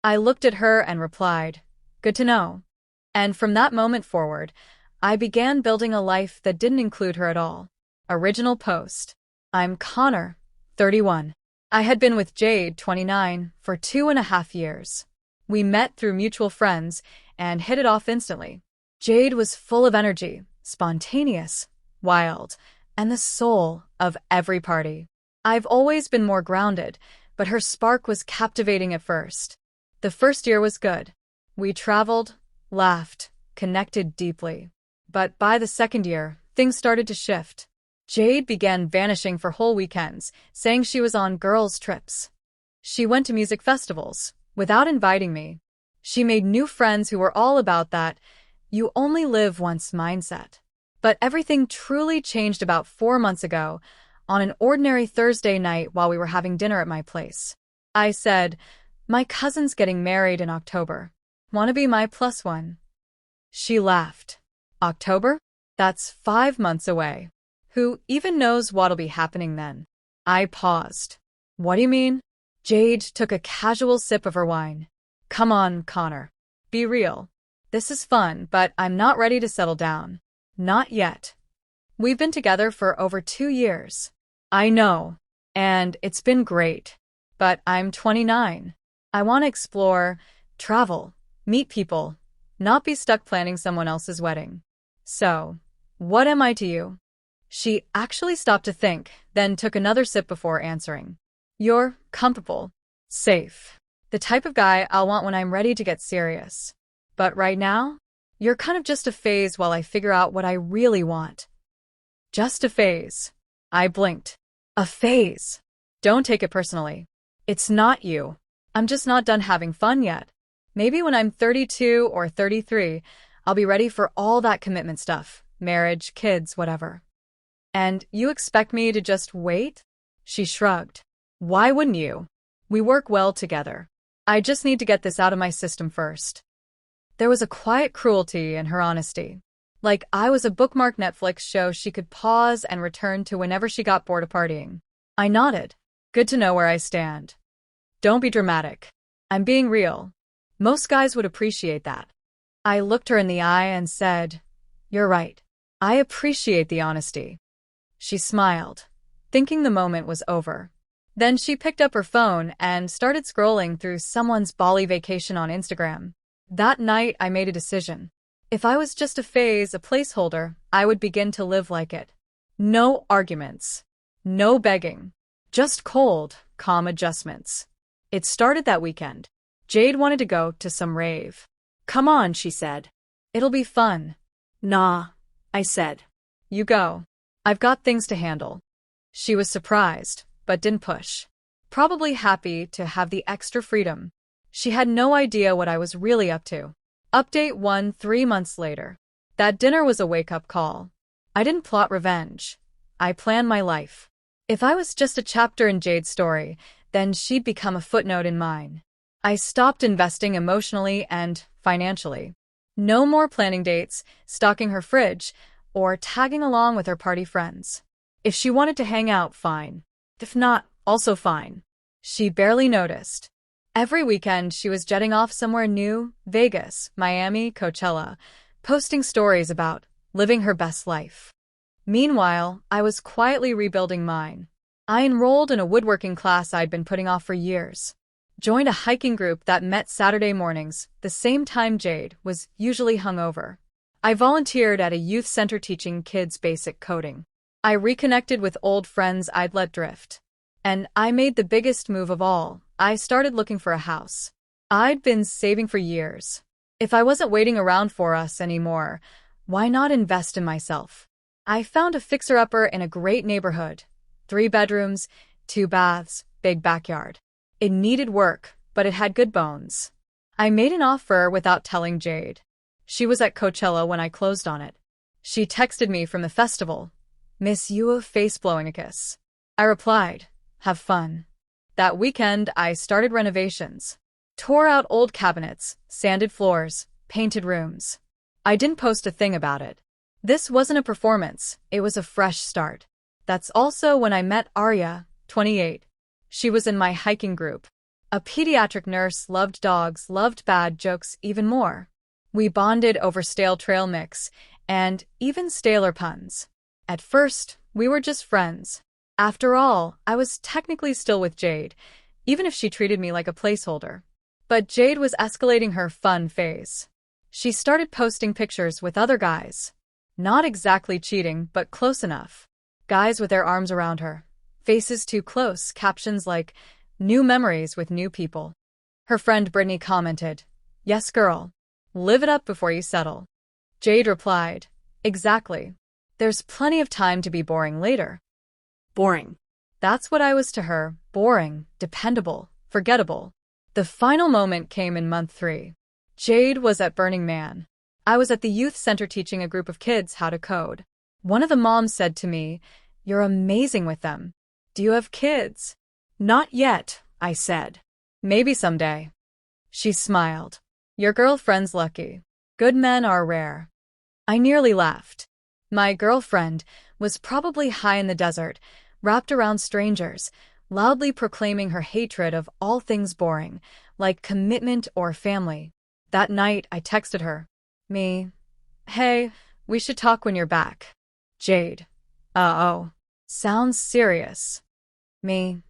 I looked at her and replied, "Good to know." And from that moment forward, I began building a life that didn't include her at all. Original post. I'm Connor, 31. I had been with Jade, 29, for 2.5 years. We met through mutual friends and hit it off instantly. Jade was full of energy, spontaneous, wild, and the soul of every party. I've always been more grounded, but her spark was captivating at first. The first year was good. We traveled, laughed, connected deeply. But by the second year, things started to shift. Jade began vanishing for whole weekends, saying she was on girls' trips. She went to music festivals, without inviting me. She made new friends who were all about that "you only live once" mindset. But everything truly changed about 4 months ago, on an ordinary Thursday night while we were having dinner at my place. I said, "My cousin's getting married in October. Wanna be my plus one?" She laughed. "October? That's 5 months away. Who even knows what'll be happening then?" I paused. "What do you mean?" Jade took a casual sip of her wine. "Come on, Connor. Be real. This is fun, but I'm not ready to settle down. Not yet. We've been together for over 2 years. I know. And it's been great. But I'm 29. I want to explore, travel, meet people, not be stuck planning someone else's wedding. So, what am I to you?" She actually stopped to think, then took another sip before answering. "You're comfortable, safe. The type of guy I'll want when I'm ready to get serious. But right now, you're kind of just a phase while I figure out what I really want." "Just a phase." I blinked. "A phase? Don't take it personally. It's not you. I'm just not done having fun yet. Maybe when I'm 32 or 33, I'll be ready for all that commitment stuff, marriage, kids, whatever." "And you expect me to just wait?" She shrugged. "Why wouldn't you? We work well together. I just need to get this out of my system first." There was a quiet cruelty in her honesty. Like I was a bookmarked Netflix show she could pause and return to whenever she got bored of partying. I nodded. "Good to know where I stand." "Don't be dramatic. I'm being real. Most guys would appreciate that." I looked her in the eye and said, "You're right. I appreciate the honesty." She smiled, thinking the moment was over. Then she picked up her phone and started scrolling through someone's Bali vacation on Instagram. That night, I made a decision. If I was just a phase, a placeholder, I would begin to live like it. No arguments. No begging. Just cold, calm adjustments. It started that weekend. Jade wanted to go to some rave. "Come on," she said. "It'll be fun." "Nah," I said. "You go. I've got things to handle." She was surprised, but didn't push. Probably happy to have the extra freedom. She had no idea what I was really up to. Update 1 3 months later. That dinner was a wake-up call. I didn't plot revenge. I planned my life. If I was just a chapter in Jade's story, then she'd become a footnote in mine. I stopped investing emotionally and financially. No more planning dates, stocking her fridge, or tagging along with her party friends. If she wanted to hang out, fine. If not, also fine. She barely noticed. Every weekend she was jetting off somewhere new, Vegas, Miami, Coachella, posting stories about living her best life. Meanwhile, I was quietly rebuilding mine. I enrolled in a woodworking class I'd been putting off for years. Joined a hiking group that met Saturday mornings, the same time Jade was usually hungover. I volunteered at a youth center teaching kids basic coding. I reconnected with old friends I'd let drift. And I made the biggest move of all. I started looking for a house. I'd been saving for years. If I wasn't waiting around for us anymore, why not invest in myself? I found a fixer-upper in a great neighborhood. 3 bedrooms, 2 baths, big backyard. It needed work, but it had good bones. I made an offer without telling Jade. She was at Coachella when I closed on it. She texted me from the festival. "Miss you a face blowing a kiss." I replied, "Have fun." That weekend, I started renovations. Tore out old cabinets, sanded floors, painted rooms. I didn't post a thing about it. This wasn't a performance, it was a fresh start. That's also when I met Arya, 28. She was in my hiking group. A pediatric nurse, loved dogs, loved bad jokes even more. We bonded over stale trail mix and even staler puns. At first, we were just friends. After all, I was technically still with Jade, even if she treated me like a placeholder. But Jade was escalating her fun phase. She started posting pictures with other guys. Not exactly cheating, but close enough. Guys with their arms around her. Faces too close, captions like, "New memories with new people." Her friend Brittany commented, "Yes, girl. Live it up before you settle." Jade replied, "Exactly. There's plenty of time to be boring later." Boring. That's what I was to her, boring, dependable, forgettable. The final moment came in month 3. Jade was at Burning Man. I was at the youth center teaching a group of kids how to code. One of the moms said to me, "You're amazing with them. Do you have kids?" "Not yet," I said. "Maybe someday." She smiled. "Your girlfriend's lucky. Good men are rare." I nearly laughed. My girlfriend was probably high in the desert, wrapped around strangers, loudly proclaiming her hatred of all things boring, like commitment or family. That night, I texted her. Me. "Hey, we should talk when you're back." Jade. "Uh-oh. Sounds serious." Me.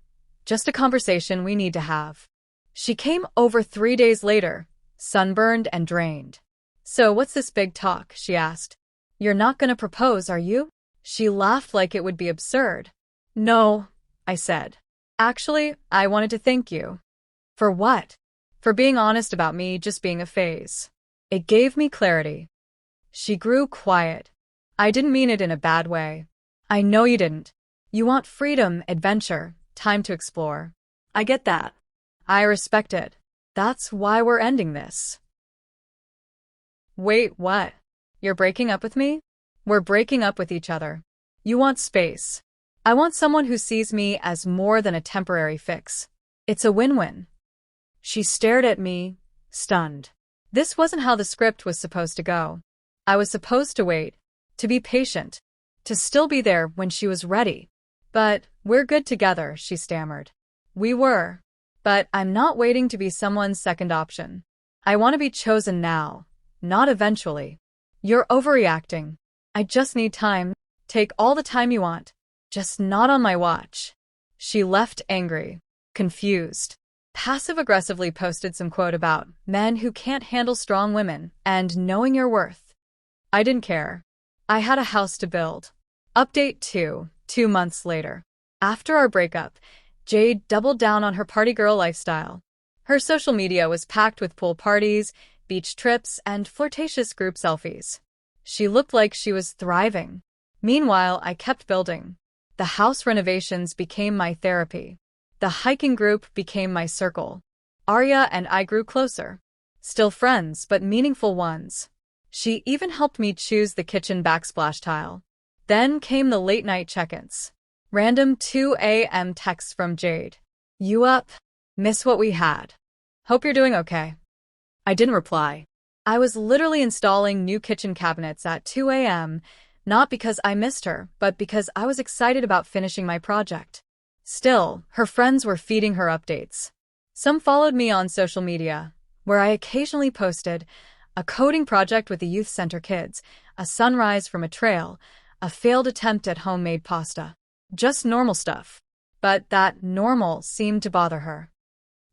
"Just a conversation we need to have." She came over 3 days later, sunburned and drained. "So what's this big talk?" she asked. "You're not gonna propose, are you?" She laughed like it would be absurd. "No," I said. "Actually, I wanted to thank you." "For what?" "For being honest about me just being a phase. It gave me clarity." She grew quiet. "I didn't mean it in a bad way." "I know you didn't. You want freedom, adventure, time to explore." I get that. "I respect it. That's why we're ending this." "Wait, what? You're breaking up with me?" "We're breaking up with each other. You want space. I want someone who sees me as more than a temporary fix. It's a win-win." She stared at me, stunned. This wasn't how the script was supposed to go. I was supposed to wait, to be patient, to still be there when she was ready. "But we're good together," she stammered. "We were. But I'm not waiting to be someone's second option. I want to be chosen now, not eventually." "You're overreacting. I just need time. Take all the time you want. Just not on my watch." She left angry, confused. Passive-aggressively posted some quote about men who can't handle strong women and knowing your worth. I didn't care. I had a house to build. Update 2 months later. After our breakup, Jade doubled down on her party girl lifestyle. Her social media was packed with pool parties, beach trips, and flirtatious group selfies. She looked like she was thriving. Meanwhile, I kept building. The house renovations became my therapy. The hiking group became my circle. Arya and I grew closer. Still friends, but meaningful ones. She even helped me choose the kitchen backsplash tile. Then came the late-night check-ins. Random 2 a.m. texts from Jade. "You up? Miss what we had. Hope you're doing okay." I didn't reply. I was literally installing new kitchen cabinets at 2 a.m., not because I missed her, but because I was excited about finishing my project. Still, her friends were feeding her updates. Some followed me on social media, where I occasionally posted a coding project with the youth center kids, a sunrise from a trail, a failed attempt at homemade pasta. Just normal stuff. But that normal seemed to bother her.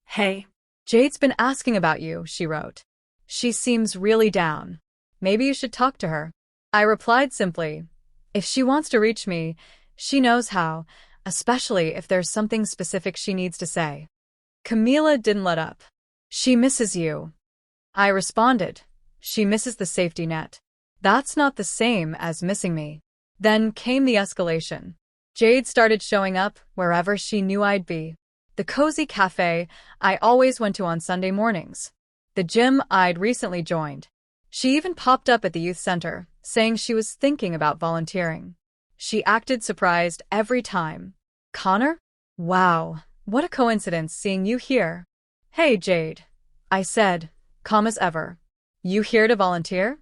"Hey, "Jade's been asking about you," she wrote. "She seems really down. Maybe you should talk to her." I replied simply, "If she wants to reach me, she knows how, especially if there's something specific she needs to say." Camila didn't let up. "She misses you." I responded, "She misses the safety net. That's not the same as missing me." Then came the escalation. Jade started showing up wherever she knew I'd be. The cozy cafe I always went to on Sunday mornings. The gym I'd recently joined. She even popped up at the youth center, saying she was thinking about volunteering. She acted surprised every time. "Connor? Wow, what a coincidence seeing you here." "Hey, Jade," I said, calm as ever. "You here to volunteer?"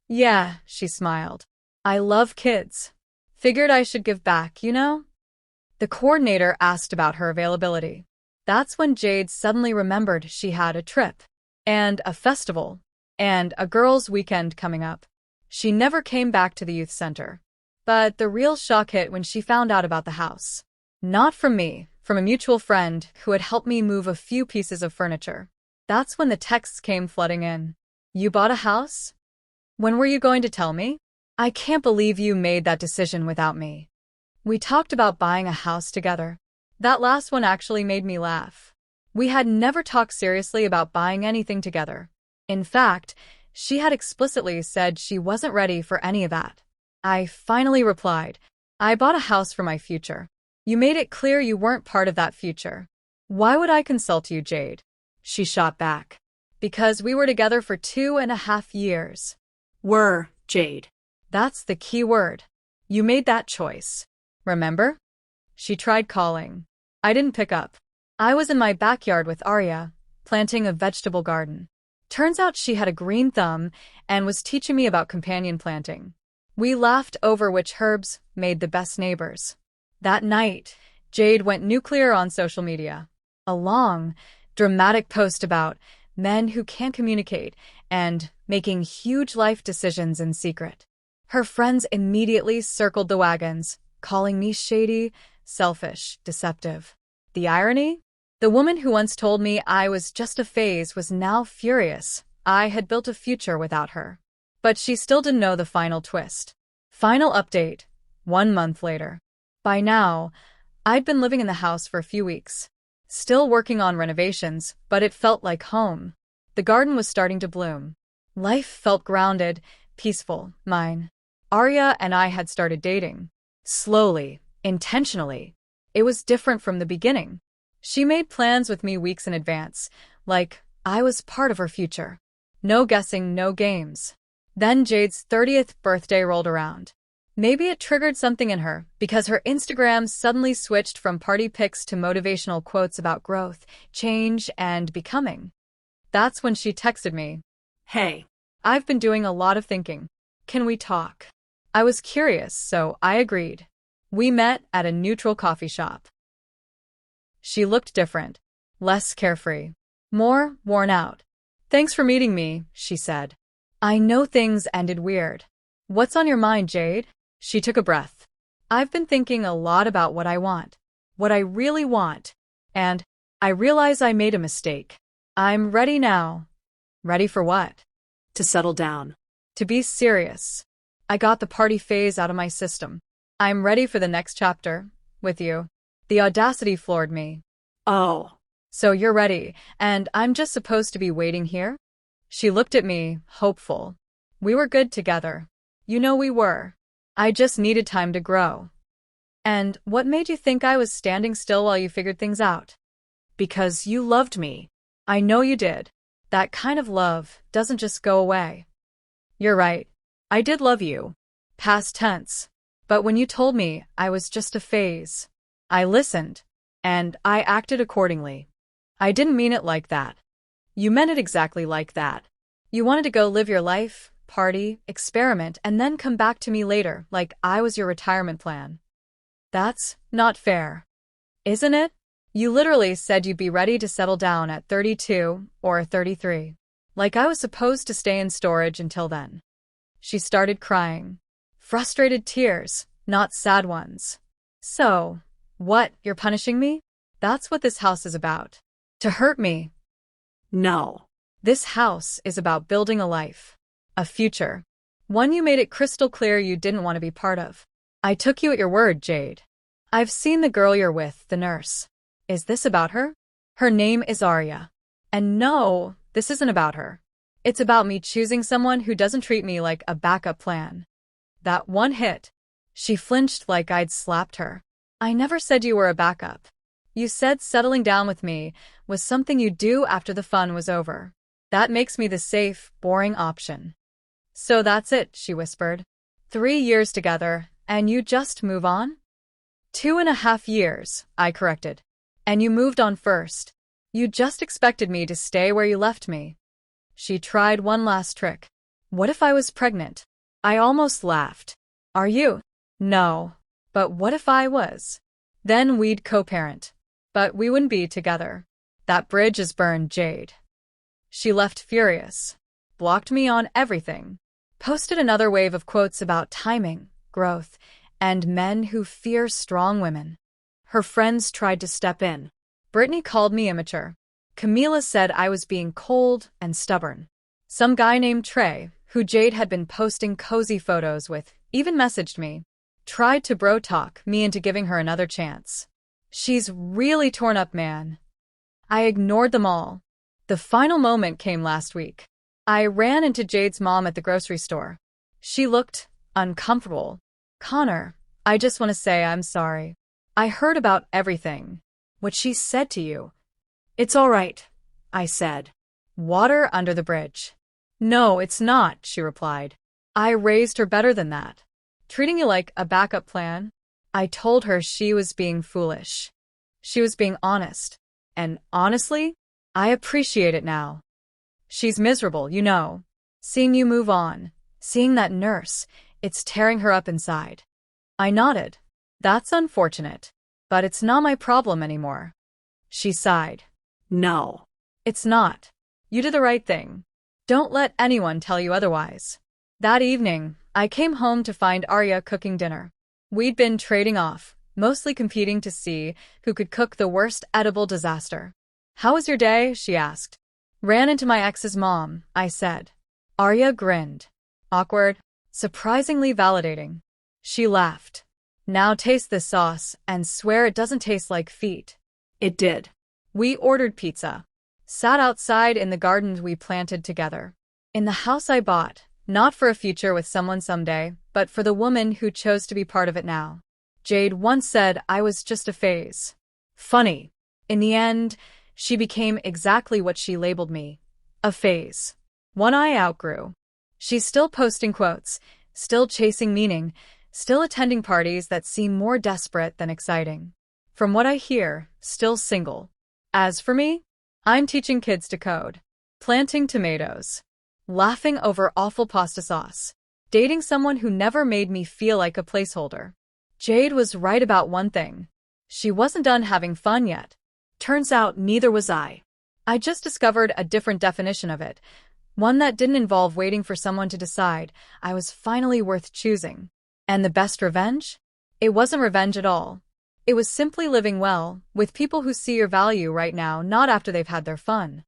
"Yeah," she smiled. "I love kids. Figured I should give back, you know?" The coordinator asked about her availability. That's when Jade suddenly remembered she had a trip, and a festival, and a girls' weekend coming up. She never came back to the youth center. But the real shock hit when she found out about the house. Not from me, from a mutual friend who had helped me move a few pieces of furniture. That's when the texts came flooding in. You bought a house? When were you going to tell me? I can't believe you made that decision without me. We talked about buying a house together. That last one actually made me laugh. We had never talked seriously about buying anything together. In fact, she had explicitly said she wasn't ready for any of that. I finally replied, I bought a house for my future. You made it clear you weren't part of that future. Why would I consult you, Jade? She shot back. Because we were together for 2.5 years. Were, Jade. That's the key word. You made that choice. Remember? She tried calling. I didn't pick up. I was in my backyard with Arya, planting a vegetable garden. Turns out she had a green thumb and was teaching me about companion planting. We laughed over which herbs made the best neighbors. That night, Jade went nuclear on social media. A long, dramatic post about men who can't communicate and making huge life decisions in secret. Her friends immediately circled the wagons, calling me shady, selfish, deceptive. The irony? The woman who once told me I was just a phase was now furious. I had built a future without her. But she still didn't know the final twist. Final update, 1 month later. By now, I'd been living in the house for a few weeks. Still working on renovations, but it felt like home. The garden was starting to bloom. Life felt grounded, peaceful, mine. Arya and I had started dating. Slowly, intentionally. It was different from the beginning. She made plans with me weeks in advance, like I was part of her future. No guessing, no games. Then Jade's 30th birthday rolled around. Maybe it triggered something in her, because her Instagram suddenly switched from party pics to motivational quotes about growth, change, and becoming. That's when she texted me. Hey. I've been doing a lot of thinking. Can we talk? I was curious, so I agreed. We met at a neutral coffee shop. She looked different, less carefree, more worn out. Thanks for meeting me, she said. I know things ended weird. What's on your mind, Jade? She took a breath. I've been thinking a lot about what I want. What I really want. And I realize I made a mistake. I'm ready now. Ready for what? To settle down. To be serious. I got the party phase out of my system. I'm ready for the next chapter, with you. The audacity floored me. Oh. So you're ready, and I'm just supposed to be waiting here? She looked at me, hopeful. We were good together. You know we were. I just needed time to grow. And what made you think I was standing still while you figured things out? Because you loved me. I know you did. That kind of love doesn't just go away. You're right. I did love you. Past tense. But when you told me I was just a phase, I listened, and I acted accordingly. I didn't mean it like that. You meant it exactly like that. You wanted to go live your life, party, experiment, and then come back to me later like I was your retirement plan. That's not fair. Isn't it? You literally said you'd be ready to settle down at 32 or 33. Like I was supposed to stay in storage until then. She started crying. Frustrated tears, not sad ones. So, what, you're punishing me? That's what this house is about. To hurt me. No. This house is about building a life. A future. One you made it crystal clear you didn't want to be part of. I took you at your word, Jade. I've seen the girl you're with, the nurse. Is this about her? Her name is Arya. And no, this isn't about her. It's about me choosing someone who doesn't treat me like a backup plan. That one hit. She flinched like I'd slapped her. I never said you were a backup. You said settling down with me was something you'd do after the fun was over. That makes me the safe, boring option. So that's it, she whispered. 3 years together, and you just move on? 2.5 years, I corrected. And you moved on first. You just expected me to stay where you left me. She tried one last trick. What if I was pregnant? I almost laughed. Are you? No. But what if I was? Then we'd co-parent. but we wouldn't be together. That bridge is burned, Jade. She left furious, blocked me on everything, posted another wave of quotes about timing, growth, and men who fear strong women. Her friends tried to step in. Brittany called me immature. Camila said I was being cold and stubborn. Some guy named Trey, who Jade had been posting cozy photos with, even messaged me, tried to bro-talk me into giving her another chance. She's really torn up, man. I ignored them all. The final moment came last week. I ran into Jade's mom at the grocery store. She looked uncomfortable. Connor, I just want to say I'm sorry. I heard about everything. What she said to you. It's all right, I said. Water under the bridge. No, it's not, she replied. I raised her better than that. Treating you like a backup plan? I told her she was being foolish. She was being honest. And honestly, I appreciate it now. She's miserable, you know. Seeing you move on, seeing that nurse, it's tearing her up inside. I nodded. That's unfortunate. But it's not my problem anymore. She sighed. No. It's not. You did the right thing. Don't let anyone tell you otherwise. That evening, I came home to find Arya cooking dinner. We'd been trading off, mostly competing to see who could cook the worst edible disaster. How was your day? She asked. Ran into my ex's mom, I said. Arya grinned. Awkward, surprisingly validating. She laughed. Now taste this sauce and swear it doesn't taste like feet. It did. We ordered pizza. Sat outside in the garden we planted together. In the house I bought, not for a future with someone someday, but for the woman who chose to be part of it now. Jade once said I was just a phase. Funny. In the end, she became exactly what she labeled me. A phase. One I outgrew. She's still posting quotes, still chasing meaning, still attending parties that seem more desperate than exciting. From what I hear, still single. As for me, I'm teaching kids to code, planting tomatoes, laughing over awful pasta sauce, dating someone who never made me feel like a placeholder. Jade was right about one thing. She wasn't done having fun yet. Turns out neither was I. I just discovered a different definition of it, one that didn't involve waiting for someone to decide I was finally worth choosing. And the best revenge? It wasn't revenge at all. It was simply living well, with people who see your value right now, not after they've had their fun.